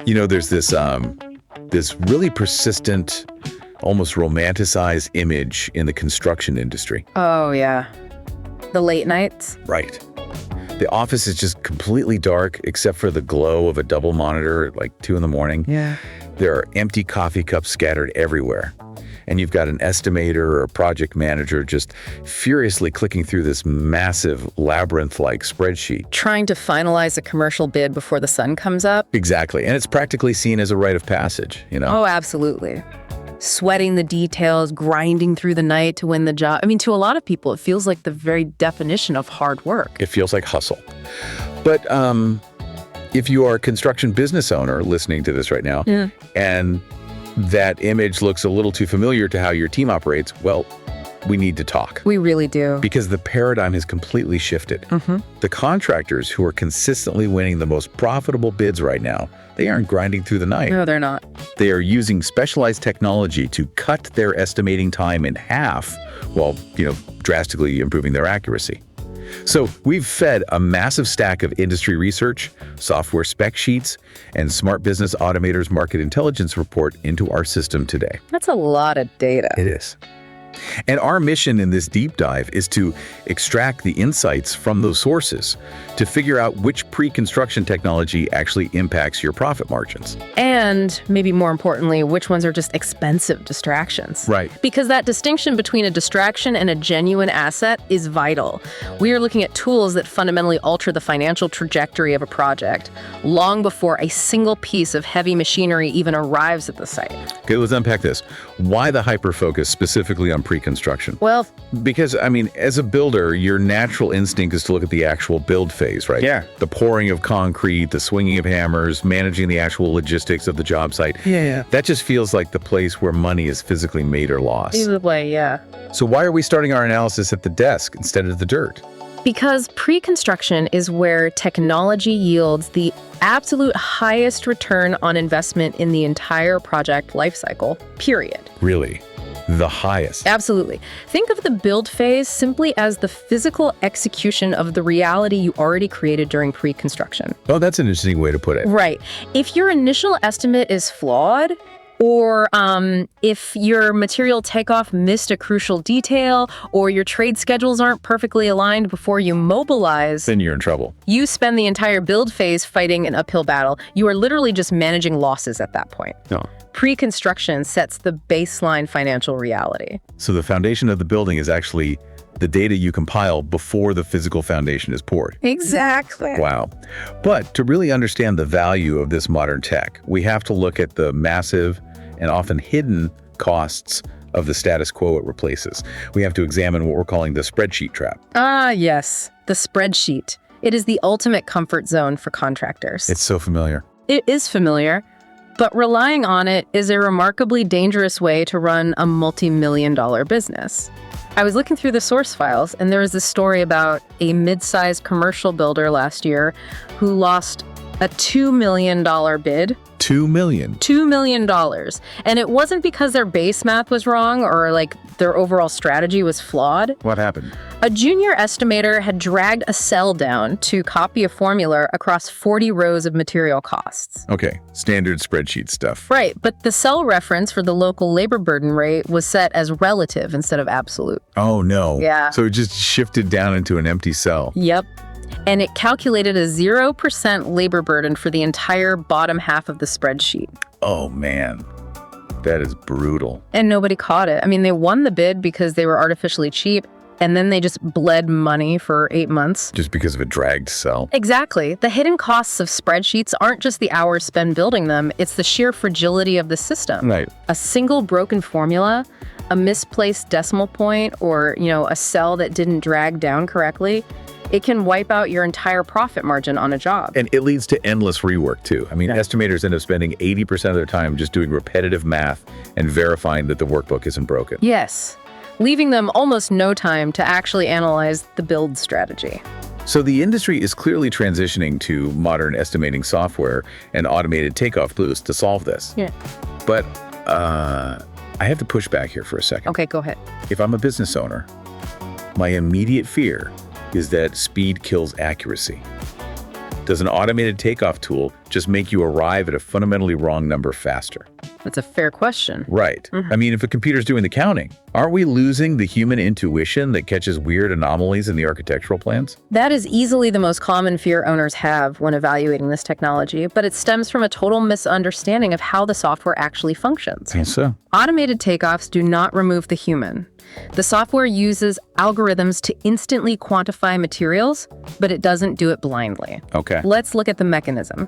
There's this really persistent, almost romanticized image in the construction industry. Oh, yeah. The late nights? Right. The office is just completely dark except for the glow of a double monitor at like 2 a.m. Yeah. There are empty coffee cups scattered everywhere. And you've got an estimator or a project manager just furiously clicking through this massive labyrinth-like spreadsheet. Trying to finalize a commercial bid before the sun comes up? Exactly. And it's practically seen as a rite of passage, Oh, absolutely. Sweating the details, grinding through the night to win the job. To a lot of people, it feels like the very definition of hard work. It feels like hustle. But if you are a construction business owner listening to this right now, and that image looks a little too familiar to how your team operates, well, we need to talk. We really do. Because the paradigm has completely shifted. The contractors who are consistently winning the most profitable bids right now, they aren't grinding through the night. No, they're not. They are using specialized technology to cut their estimating time in half while, drastically improving their accuracy. So we've fed a massive stack of industry research, software spec sheets, and Smart Business Automator's market intelligence report into our system today. That's a lot of data. It is. And our mission in this deep dive is to extract the insights from those sources to figure out which pre-construction technology actually impacts your profit margins. And maybe more importantly, which ones are just expensive distractions. Right. Because that distinction between a distraction and a genuine asset is vital. We are looking at tools that fundamentally alter the financial trajectory of a project long before a single piece of heavy machinery even arrives at the site. Okay, let's unpack this. Why the hyper-focus specifically on pre-construction? Well, because, as a builder, your natural instinct is to look at the actual build phase, right? Yeah. The pouring of concrete, the swinging of hammers, managing the actual logistics of the job site. Yeah. That just feels like the place where money is physically made or lost. either way, yeah. So why are we starting our analysis at the desk instead of the dirt? Because pre-construction is where technology yields the absolute highest return on investment in the entire project lifecycle, period. Really? The highest? Absolutely. Think of the build phase simply as the physical execution of the reality you already created during pre-construction. Oh, that's an interesting way to put it. Right. If your initial estimate is flawed, or if your material takeoff missed a crucial detail, or your trade schedules aren't perfectly aligned before you mobilize, Then you're in trouble. you spend the entire build phase fighting an uphill battle. You are literally just managing losses at that point. No. Pre-construction sets the baseline financial reality. So the foundation of the building is actually the data you compile before the physical foundation is poured. Exactly. Wow. But to really understand the value of this modern tech, we have to look at the massive and often hidden costs of the status quo it replaces. We have to examine what we're calling the spreadsheet trap. Ah, yes. The spreadsheet. It is the ultimate comfort zone for contractors. It's so familiar. It is familiar, but relying on it is a remarkably dangerous way to run a multi-million-dollar business. I was looking through the source files, and there was this story about a mid-sized commercial builder last year who lost a $2 million bid. $2 million. $2 million. And it wasn't because their base math was wrong or their overall strategy was flawed. What happened? A junior estimator had dragged a cell down to copy a formula across 40 rows of material costs. Okay, standard spreadsheet stuff. Right, but the cell reference for the local labor burden rate was set as relative instead of absolute. Oh, no. Yeah. So it just shifted down into an empty cell. Yep. And it calculated a 0% labor burden for the entire bottom half of the spreadsheet. Oh, man. That is brutal. And nobody caught it. They won the bid because they were artificially cheap, and then they just bled money for 8 months. Just because of a dragged cell. Exactly. The hidden costs of spreadsheets aren't just the hours spent building them, it's the sheer fragility of the system. Right. A single broken formula, a misplaced decimal point, or, a cell that didn't drag down correctly, it can wipe out your entire profit margin on a job. And it leads to endless rework, too. Estimators end up spending 80% of their time just doing repetitive math and verifying that the workbook isn't broken. Yes, leaving them almost no time to actually analyze the build strategy. So the industry is clearly transitioning to modern estimating software and automated takeoff boosts to solve this. Yeah. But I have to push back here for a second. Okay, go ahead. If I'm a business owner, my immediate fear is that speed kills accuracy. Does an automated takeoff tool just make you arrive at a fundamentally wrong number faster? That's a fair question. Right. I mean, if a computer's doing the counting, aren't we losing the human intuition that catches weird anomalies in the architectural plans? That is easily the most common fear owners have when evaluating this technology, but it stems from a total misunderstanding of how the software actually functions. Yes, so. Automated takeoffs do not remove the human. The software uses algorithms to instantly quantify materials, but it doesn't do it blindly. Okay. Let's look at the mechanism.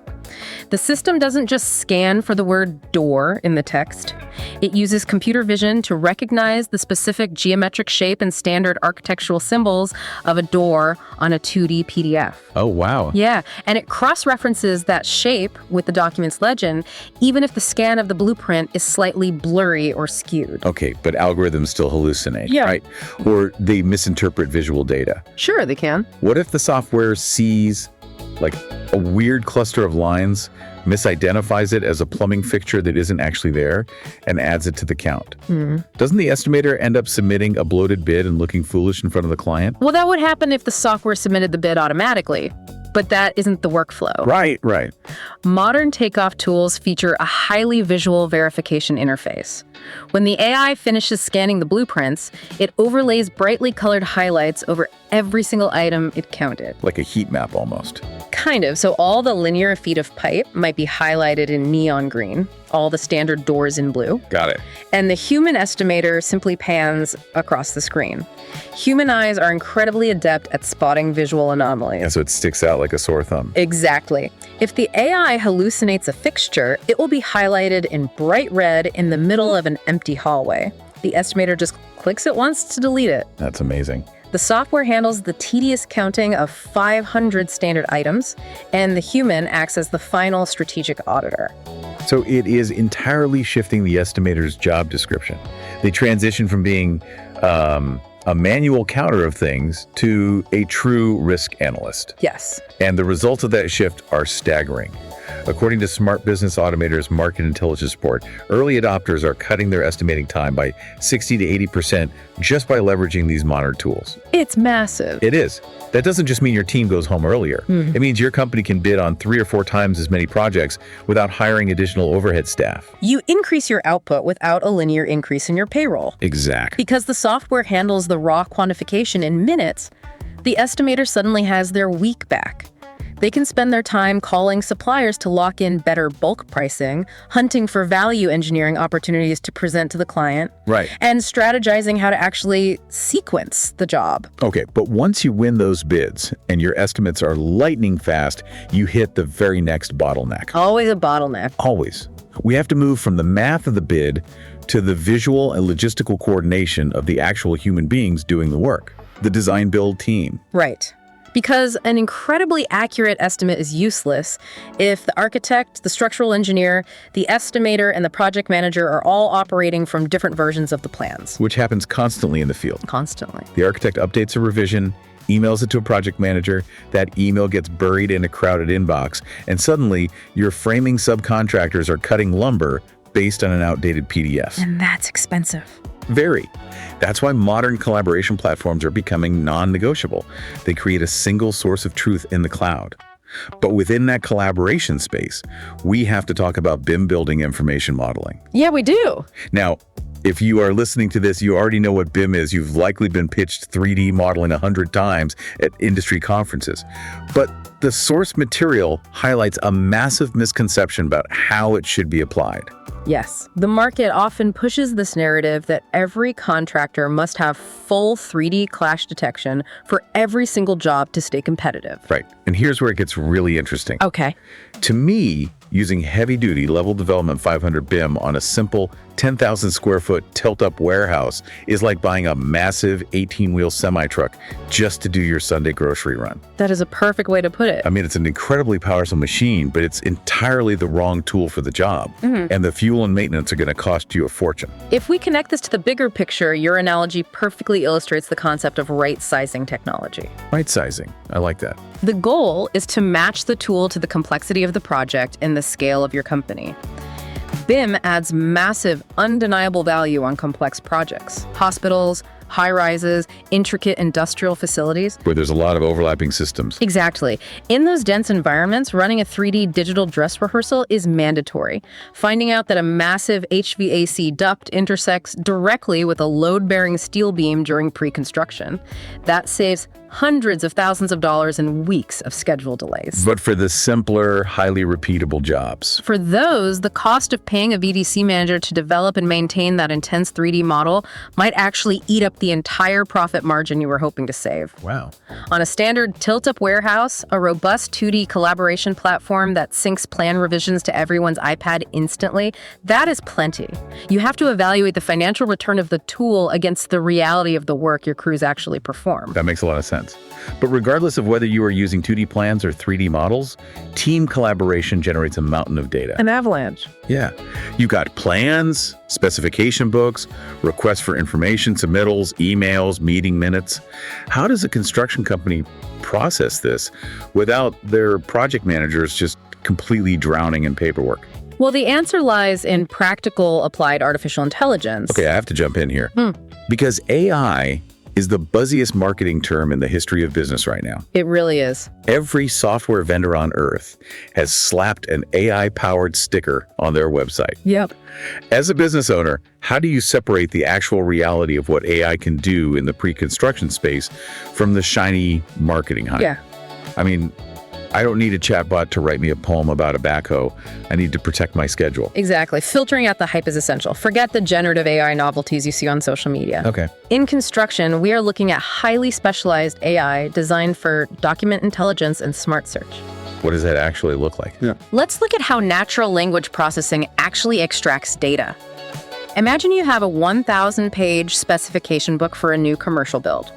The system doesn't just scan for the word door in the text. It uses computer vision to recognize the specific geometric shape and standard architectural symbols of a door on a 2D PDF. Oh, wow. Yeah, and it cross-references that shape with the document's legend, even if the scan of the blueprint is slightly blurry or skewed. Okay, but algorithms still hallucinate, Yeah. right? Or they misinterpret visual data. Sure, they can. What if the software sees like a weird cluster of lines, misidentifies it as a plumbing fixture that isn't actually there, and adds it to the count? Doesn't the estimator end up submitting a bloated bid and looking foolish in front of the client? Well, that would happen if the software submitted the bid automatically, but that isn't the workflow. Right. Modern takeoff tools feature a highly visual verification interface. When the AI finishes scanning the blueprints, it overlays brightly colored highlights over every single item it counted. Like a heat map almost. Kind of. So all the linear feet of pipe might be highlighted in neon green, all the standard doors in blue. Got it. And the human estimator simply pans across the screen. Human eyes are incredibly adept at spotting visual anomalies. And so it sticks out like a sore thumb. Exactly. If the AI hallucinates a fixture, it will be highlighted in bright red in the middle of an empty hallway. The estimator just clicks it once to delete it. That's amazing. The software handles the tedious counting of 500 standard items, and the human acts as the final strategic auditor. So it is entirely shifting the estimator's job description. They transition from being a manual counter of things to a true risk analyst. Yes. And the results of that shift are staggering. According to Smart Business Automator's Market Intelligence Report, early adopters are cutting their estimating time by 60 to 80% just by leveraging these modern tools. It's massive. It is. That doesn't just mean your team goes home earlier. It means your company can bid on 3 or 4 times as many projects without hiring additional overhead staff. You increase your output without a linear increase in your payroll. Exactly. Because the software handles the raw quantification in minutes, the estimator suddenly has their week back. They can spend their time calling suppliers to lock in better bulk pricing, hunting for value engineering opportunities to present to the client, Right. and strategizing how to actually sequence the job. Okay, but once you win those bids and your estimates are lightning fast, you hit the very next bottleneck. Always a bottleneck. Always. We have to move from the math of the bid to the visual and logistical coordination of the actual human beings doing the work, the design build team. Right. Because an incredibly accurate estimate is useless if the architect, the structural engineer, the estimator, and the project manager are all operating from different versions of the plans. Which happens constantly in the field. Constantly. The architect updates a revision, emails it to a project manager, that email gets buried in a crowded inbox, and suddenly your framing subcontractors are cutting lumber based on an outdated PDF. And that's expensive. Very. That's why modern collaboration platforms are becoming non-negotiable. They create a single source of truth in the cloud. But within that collaboration space, we have to talk about BIM building information modeling. Yeah, we do. Now, if you are listening to this, you already know what BIM is. You've likely been pitched 3D modeling 100 times at industry conferences. But the source material highlights a massive misconception about how it should be applied. Yes. The market often pushes this narrative that every contractor must have full 3D clash detection for every single job to stay competitive. Right. And here's where it gets really interesting. Okay. To me, using heavy-duty level development 500 BIM on a simple 10,000 square foot tilt-up warehouse is like buying a massive 18-wheel semi-truck just to do your Sunday grocery run. That is a perfect way to put it. I mean, it's an incredibly powerful machine, but it's entirely the wrong tool for the job. And the fuel and maintenance are going to cost you a fortune. If we connect this to the bigger picture, your analogy perfectly illustrates the concept of right-sizing technology. Right sizing. I like that. The goal is to match the tool to the complexity of the project and the scale of your company. BIM adds massive, undeniable value on complex projects. Hospitals, high-rises, intricate industrial facilities. Where there's a lot of overlapping systems. Exactly. In those dense environments, running a 3D digital dress rehearsal is mandatory. Finding out that a massive HVAC duct intersects directly with a load-bearing steel beam during pre-construction. That saves hundreds of thousands of dollars and weeks of schedule delays. But for the simpler, highly repeatable jobs. For those, the cost of paying a VDC manager to develop and maintain that intense 3D model might actually eat up the entire profit margin you were hoping to save. Wow. On a standard tilt-up warehouse, a robust 2D collaboration platform that syncs plan revisions to everyone's iPad instantly, that is plenty. You have to evaluate the financial return of the tool against the reality of the work your crews actually perform. That makes a lot of sense. But regardless of whether you are using 2D plans or 3D models, team collaboration generates a mountain of data. An avalanche. Yeah. You've got plans, specification books, requests for information, submittals, emails, meeting minutes. How does a construction company process this without their project managers just completely drowning in paperwork? Well, the answer lies in practical applied artificial intelligence. Okay, I have to jump in here. Because AI is the buzziest marketing term in the history of business right now. It really is. Every software vendor on earth has slapped an AI-powered sticker on their website. Yep. As a business owner, how do you separate the actual reality of what AI can do in the pre-construction space from the shiny marketing hype? Yeah. I mean, I don't need a chatbot to write me a poem about a backhoe. I need to protect my schedule. Exactly. Filtering out the hype is essential. Forget the generative AI novelties you see on social media. Okay. In construction, we are looking at highly specialized AI designed for document intelligence and smart search. What does that actually look like? Yeah. Let's look at how natural language processing actually extracts data. Imagine you have a 1,000-page specification book for a new commercial build.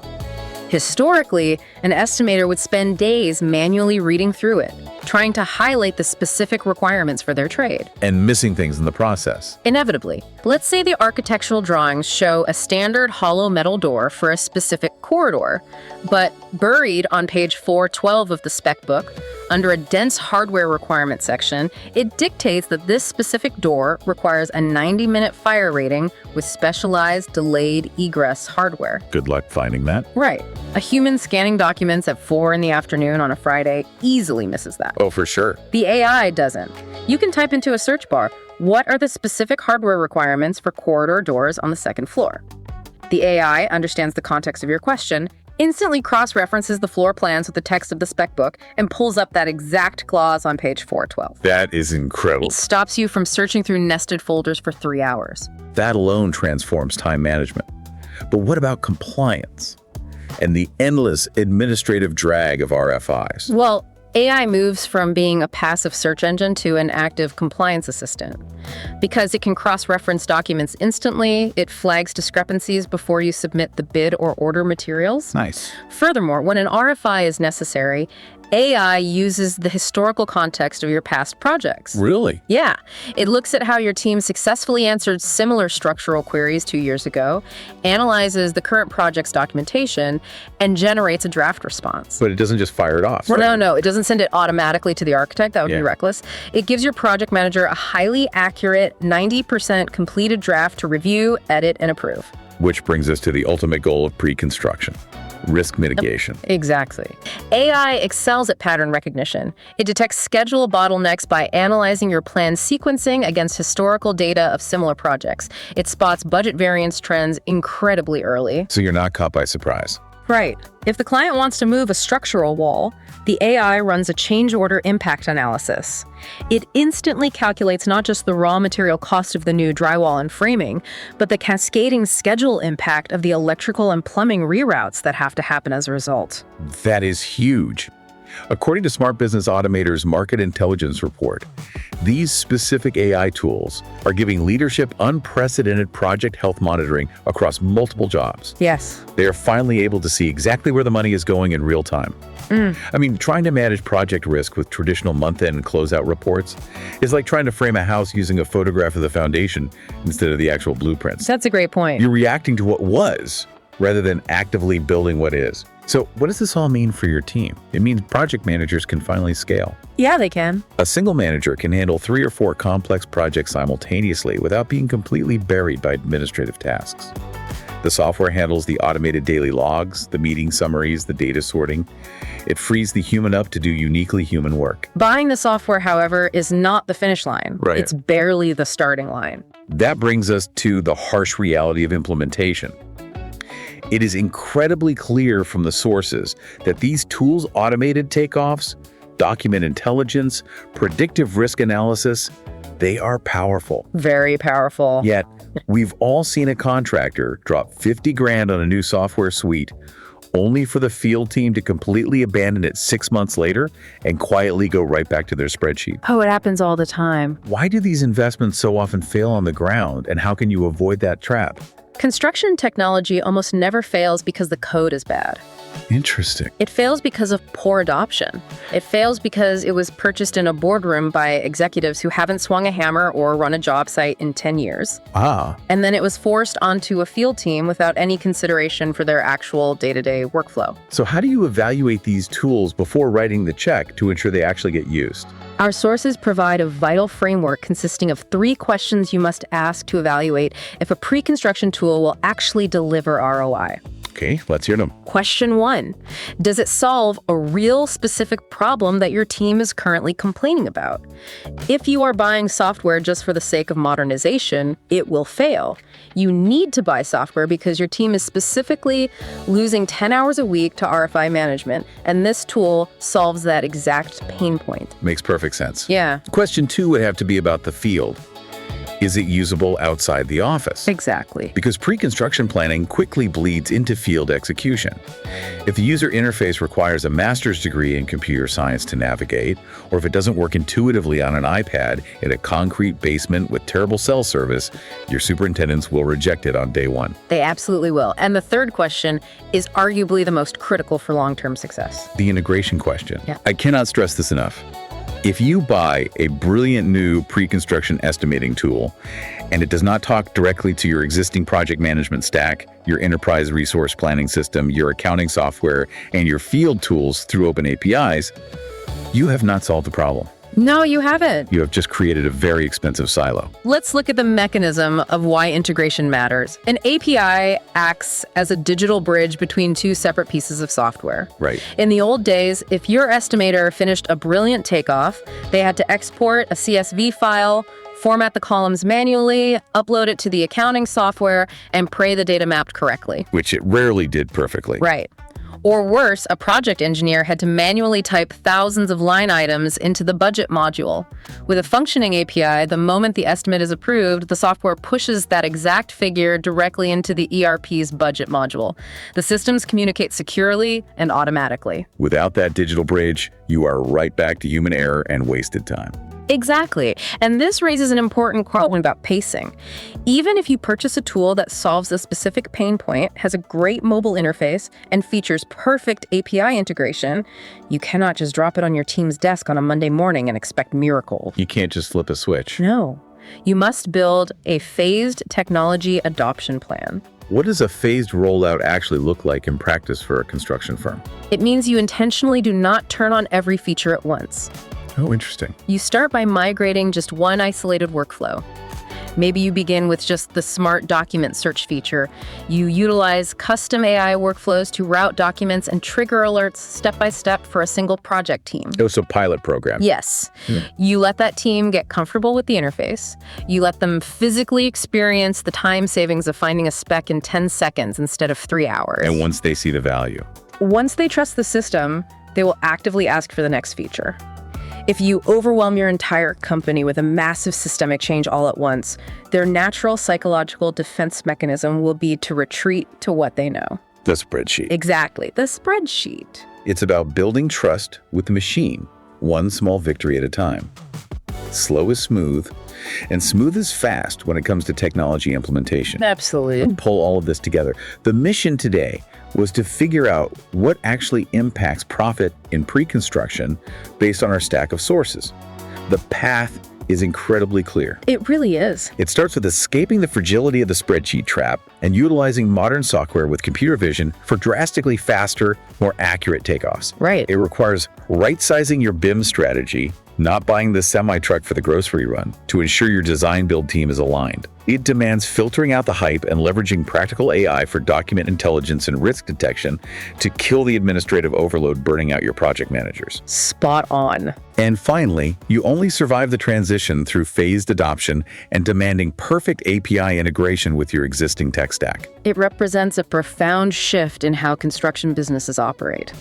Historically, an estimator would spend days manually reading through it, trying to highlight the specific requirements for their trade. And missing things in the process. Inevitably, let's say the architectural drawings show a standard hollow metal door for a specific corridor, but buried on page 412 of the spec book, under a dense hardware requirement section, it dictates that this specific door requires a 90-minute fire rating with specialized delayed egress hardware. Good luck finding that. Right. A human scanning documents at 4 in the afternoon on a Friday easily misses that. Oh, for sure. The AI doesn't. You can type into a search bar, what are the specific hardware requirements for corridor doors on the second floor? The AI understands the context of your question, instantly cross-references the floor plans with the text of the spec book, and pulls up that exact clause on page 412. That is incredible. It stops you from searching through nested folders for 3 hours. That alone transforms time management. But what about compliance and the endless administrative drag of RFIs? Well, AI moves from being a passive search engine to an active compliance assistant. Because it can cross-reference documents instantly, it flags discrepancies before you submit the bid or order materials. Nice. Furthermore, when an RFI is necessary, AI uses the historical context of your past projects. Really? Yeah. It looks at how your team successfully answered similar structural queries 2 years ago, analyzes the current project's documentation, and generates a draft response. But it doesn't just fire it off. No, it doesn't send it automatically to the architect. That would be reckless. It gives your project manager a highly accurate 90% completed draft to review, edit, and approve. Which brings us to the ultimate goal of pre-construction. Risk mitigation. Exactly. AI excels at pattern recognition. It detects schedule bottlenecks by analyzing your plan sequencing against historical data of similar projects. It spots budget variance trends incredibly early. So you're not caught by surprise. Right. If the client wants to move a structural wall, the AI runs a change order impact analysis. It instantly calculates not just the raw material cost of the new drywall and framing, but the cascading schedule impact of the electrical and plumbing reroutes that have to happen as a result. That is huge. According to Smart Business Automator's Market Intelligence Report, these specific AI tools are giving leadership unprecedented project health monitoring across multiple jobs. Yes. They are finally able to see exactly where the money is going in real time. I mean, trying to manage project risk with traditional month-end closeout reports is like trying to frame a house using a photograph of the foundation instead of the actual blueprints. That's a great point. You're reacting to what was rather than actively building what is. So what does this all mean for your team? It means project managers can finally scale. Yeah, they can. A single manager can handle 3 or 4 complex projects simultaneously without being completely buried by administrative tasks. The software handles the automated daily logs, the meeting summaries, the data sorting. It frees the human up to do uniquely human work. Buying the software, however, is not the finish line. Right. It's barely the starting line. That brings us to the harsh reality of implementation. It is incredibly clear from the sources that these tools' automated takeoffs, document intelligence, predictive risk analysis, they are powerful. Very powerful. Yet, we've all seen a contractor drop 50 grand on a new software suite only for the field team to completely abandon it 6 months later and quietly go right back to their spreadsheet. Oh, it happens all the time. Why do these investments so often fail on the ground, and how can you avoid that trap? Construction technology almost never fails because the code is bad. Interesting. It fails because of poor adoption. It fails because it was purchased in a boardroom by executives who haven't swung a hammer or run a job site in 10 years. And then it was forced onto a field team without any consideration for their actual day-to-day workflow. So how do you evaluate these tools before writing the check to ensure they actually get used? Our sources provide a vital framework consisting of 3 questions you must ask to evaluate if a pre-construction tool will actually deliver ROI. Okay, let's hear them. Question 1, does it solve a real specific problem that your team is currently complaining about? If you are buying software just for the sake of modernization, it will fail. You need to buy software because your team is specifically losing 10 hours a week to RFI management, and this tool solves that exact pain point. Makes perfect sense. Yeah. Question 2 would have to be about the field. Is it usable outside the office? Exactly. Because pre-construction planning quickly bleeds into field execution. If the user interface requires a master's degree in computer science to navigate, or if it doesn't work intuitively on an iPad in a concrete basement with terrible cell service, your superintendents will reject it on day 1. They absolutely will. And the third question is arguably the most critical for long-term success. The integration question. Yeah. I cannot stress this enough. If you buy a brilliant new pre-construction estimating tool and it does not talk directly to your existing project management stack, your enterprise resource planning system, your accounting software, and your field tools through open APIs, you have not solved the problem. No, you haven't. You have just created a very expensive silo. Let's look at the mechanism of why integration matters. An API acts as a digital bridge between 2 separate pieces of software. Right. In the old days, if your estimator finished a brilliant takeoff, they had to export a CSV file, format the columns manually, upload it to the accounting software, and pray the data mapped correctly. Which it rarely did perfectly. Right. Or worse, a project engineer had to manually type thousands of line items into the budget module. With a functioning API, the moment the estimate is approved, the software pushes that exact figure directly into the ERP's budget module. The systems communicate securely and automatically. Without that digital bridge, you are right back to human error and wasted time. Exactly. And this raises an important question about pacing. Even if you purchase a tool that solves a specific pain point, has a great mobile interface, and features perfect API integration, you cannot just drop it on your team's desk on a Monday morning and expect miracles. You can't just flip a switch. No. You must build a phased technology adoption plan. What does a phased rollout actually look like in practice for a construction firm? It means you intentionally do not turn on every feature at once. Oh, interesting. You start by migrating just one isolated workflow. Maybe you begin with just the smart document search feature. You utilize custom AI workflows to route documents and trigger alerts step by step for a single project team. Oh, so pilot program. Yes. You let that team get comfortable with the interface. You let them physically experience the time savings of finding a spec in 10 seconds instead of 3 hours. And once they see the value. Once they trust the system, they will actively ask for the next feature. If you overwhelm your entire company with a massive systemic change all at once, their natural psychological defense mechanism will be to retreat to what they know. The spreadsheet. Exactly, the spreadsheet. It's about building trust with the machine, one small victory at a time. Slow is smooth, and smooth is fast when it comes to technology implementation. Absolutely. Pull all of this together. The mission today was to figure out what actually impacts profit in pre-construction based on our stack of sources. The path is incredibly clear. It really is. It starts with escaping the fragility of the spreadsheet trap and utilizing modern software with computer vision for drastically faster, more accurate takeoffs. Right. It requires right-sizing your BIM strategy, not buying the semi-truck for the grocery run to ensure your design-build team is aligned. It demands filtering out the hype and leveraging practical AI for document intelligence and risk detection to kill the administrative overload burning out your project managers. Spot on. And finally, you only survive the transition through phased adoption and demanding perfect API integration with your existing tech stack. It represents a profound shift in how construction businesses operate.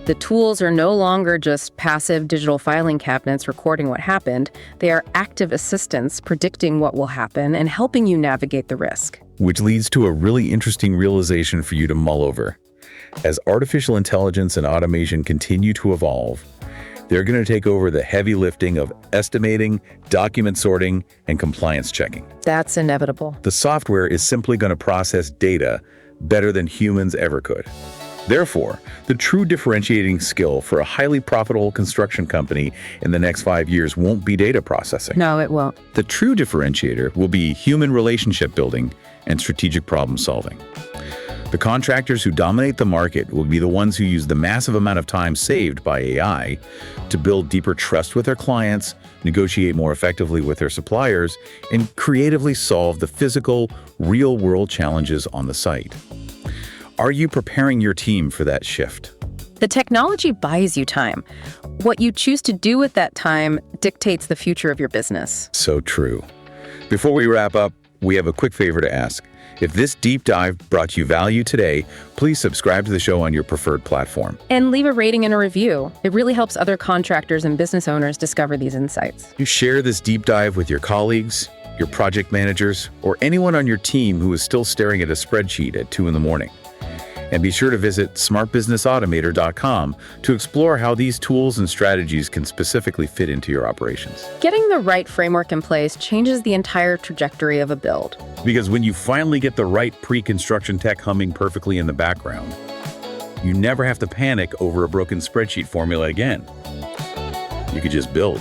The tools are no longer just passive digital filing cabinets recording what happened. They are active assistants predicting what will happen and helping you navigate the risk. Which leads to a really interesting realization for you to mull over. As artificial intelligence and automation continue to evolve, they're going to take over the heavy lifting of estimating, document sorting, and compliance checking. That's inevitable. The software is simply going to process data better than humans ever could. Therefore, the true differentiating skill for a highly profitable construction company in the next 5 years won't be data processing. No, it won't. The true differentiator will be human relationship building and strategic problem solving. The contractors who dominate the market will be the ones who use the massive amount of time saved by AI to build deeper trust with their clients, negotiate more effectively with their suppliers, and creatively solve the physical, real-world challenges on the site. Are you preparing your team for that shift? The technology buys you time. What you choose to do with that time dictates the future of your business. So true. Before we wrap up, we have a quick favor to ask. If this deep dive brought you value today, please subscribe to the show on your preferred platform. And leave a rating and a review. It really helps other contractors and business owners discover these insights. You share this deep dive with your colleagues, your project managers, or anyone on your team who is still staring at a spreadsheet at 2 a.m. And be sure to visit smartbusinessautomator.com to explore how these tools and strategies can specifically fit into your operations. Getting the right framework in place changes the entire trajectory of a build. Because when you finally get the right pre-construction tech humming perfectly in the background, you never have to panic over a broken spreadsheet formula again. You could just build.